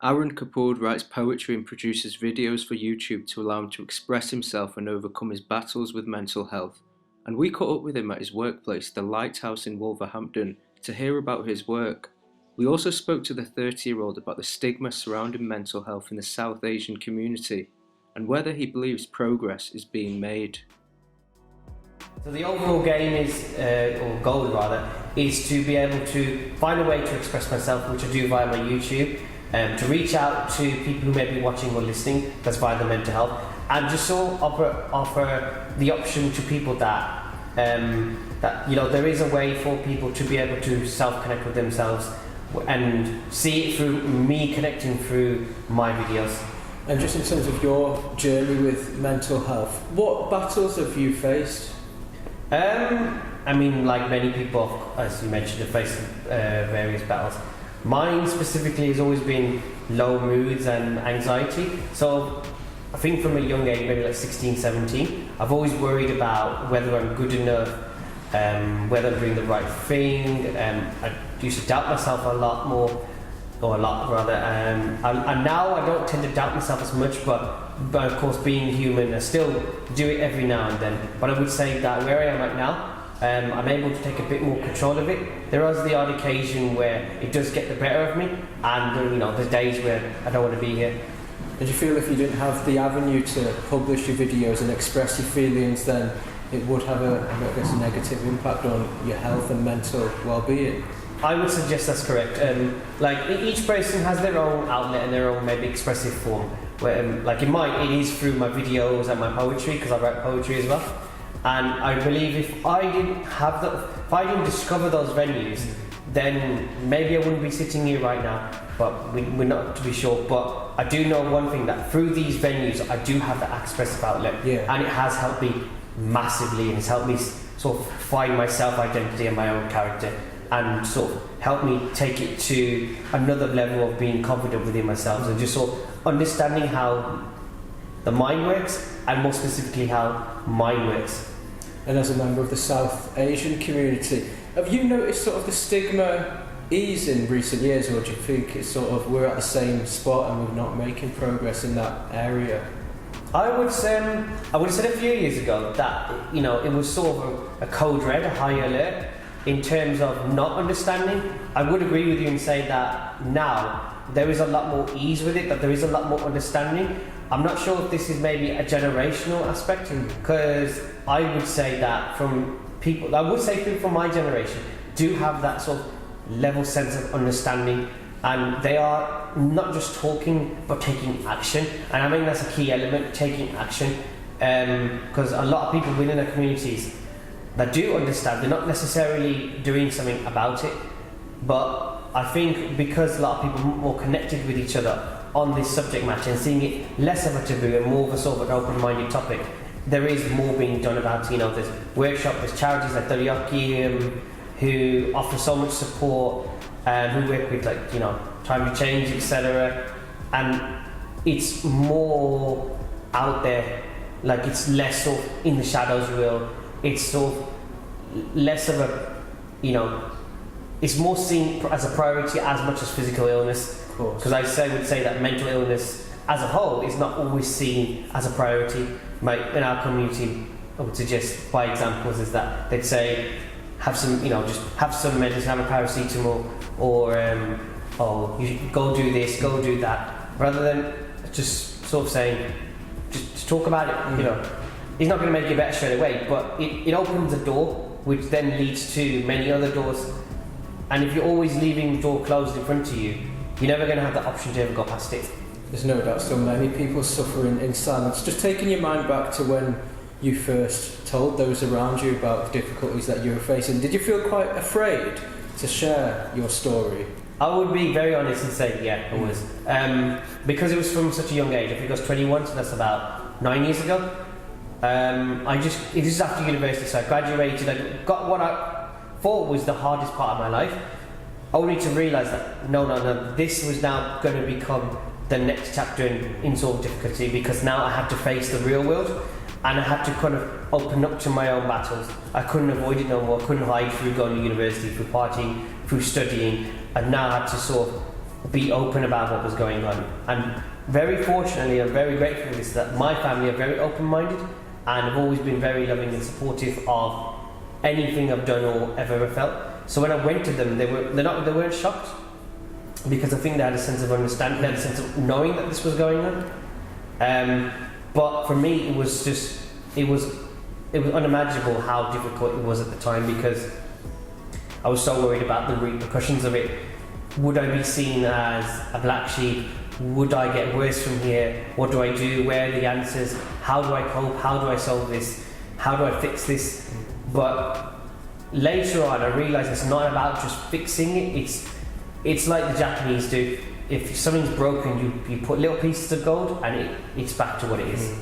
Arun Kapur writes poetry and produces videos for YouTube to allow him to express himself and overcome his battles with mental health. And we caught up with him at his workplace, the Lighthouse in Wolverhampton, to hear about his work. We also spoke to the 30-year-old about the stigma surrounding mental health in the South Asian community and whether he believes progress is being made. So the overall game is, or goal rather, is to be able to find a way to express myself, which I do via my YouTube, to reach out to people who may be watching or listening, that's via the mental health, and just sort of offer the option to people that there is a way for people to be able to self-connect with themselves and see it through me connecting through my videos. And just in terms of your journey with mental health, what battles have you faced? I mean, like many people, as you mentioned, have faced various battles. Mine specifically has always been low moods and anxiety. So I think from a young age, maybe like 16, 17, I've always worried about whether I'm good enough, whether I'm doing the right thing. I used to doubt myself a lot more, or a lot rather. And now I don't tend to doubt myself as much, but of course, being human, I still do it every now and then. But I would say that where I am right now, I'm able to take a bit more control of it. There is the odd occasion where it does get the better of me, and there's days where I don't want to be here. Did you feel if you didn't have the avenue to publish your videos and express your feelings, then it would have a negative impact on your health and mental well-being? I would suggest that's correct. Each person has their own outlet and their own maybe expressive form. Where, in mine, it is through my videos and my poetry, because I write poetry as well. And I believe if I didn't discover those venues, then maybe I wouldn't be sitting here right now. But we're not to be sure. But I do know one thing, that through these venues, I do have that expressive outlet, and it has helped me massively, and it's helped me sort of find my self-identity and my own character, and sort of help me take it to another level of being confident within myself, and just sort of understanding how the mind works, and more specifically how mine works. And as a member of the South Asian community, have you noticed sort of the stigma ease in recent years, or do you think it's sort of we're at the same spot and we're not making progress in that area? I would say a few years ago that it was sort of a code red, a high alert, in terms of not understanding. I would agree with you and say that now there is a lot more ease with it, that there is a lot more understanding. I'm not sure if this is maybe a generational aspect, because I would say that people from my generation do have that sort of level sense of understanding, and they are not just talking but taking action. And I think that's a key element, taking action, because a lot of people within the communities that do understand, they're not necessarily doing something about it, but I think because a lot of people are more connected with each other on this subject matter and seeing it less of a taboo and more of a sort of an open-minded topic, there is more being done about it. There's workshops, there's charities like Dariyaki who offer so much support, who work with Time to Change, etc. And it's more out there, it's less sort of in the shadows it's sort of less of a, it's more seen as a priority as much as physical illness. Of course. Because I would say that mental illness as a whole is not always seen as a priority. In our community, I would suggest by examples is that they'd say have some, just have some medicine, have a paracetamol, or you should go do this, go do that, rather than just sort of saying, just talk about it. It's not going to make you better straight away, but it opens a door, which then leads to many other doors. And if you're always leaving the door closed in front of you, you're never going to have the option to ever go past it. There's no doubt so many people suffering in silence. Just taking your mind back to when you first told those around you about the difficulties that you were facing, did you feel quite afraid to share your story? I would be very honest and say, yeah, I was. Because it was from such a young age. I think I was 21, so that's about 9 years ago. It was after university, so I graduated. I got what I thought was the hardest part of my life, only to realise that no, this was now going to become the next chapter in sort of difficulty, because now I had to face the real world, and I had to kind of open up to my own battles. I couldn't avoid it no more. I couldn't hide through going to university, through partying, through studying, and now I had to sort of be open about what was going on. And very fortunately, I'm very grateful for this, that my family are very open-minded and have always been very loving and supportive of anything I've done or ever felt. So when I went to them, they weren't shocked, because I think they had a sense of understanding, they had a sense of knowing that this was going on. But for me, it was unimaginable how difficult it was at the time, because I was so worried about the repercussions of it. Would I be seen as a black sheep? Would I get worse from here? What do I do? Where are the answers? How do I cope? How do I solve this? How do I fix this? But later on, I realised it's not about just fixing it. It's like the Japanese do. If something's broken, you put little pieces of gold and it's back to what it is.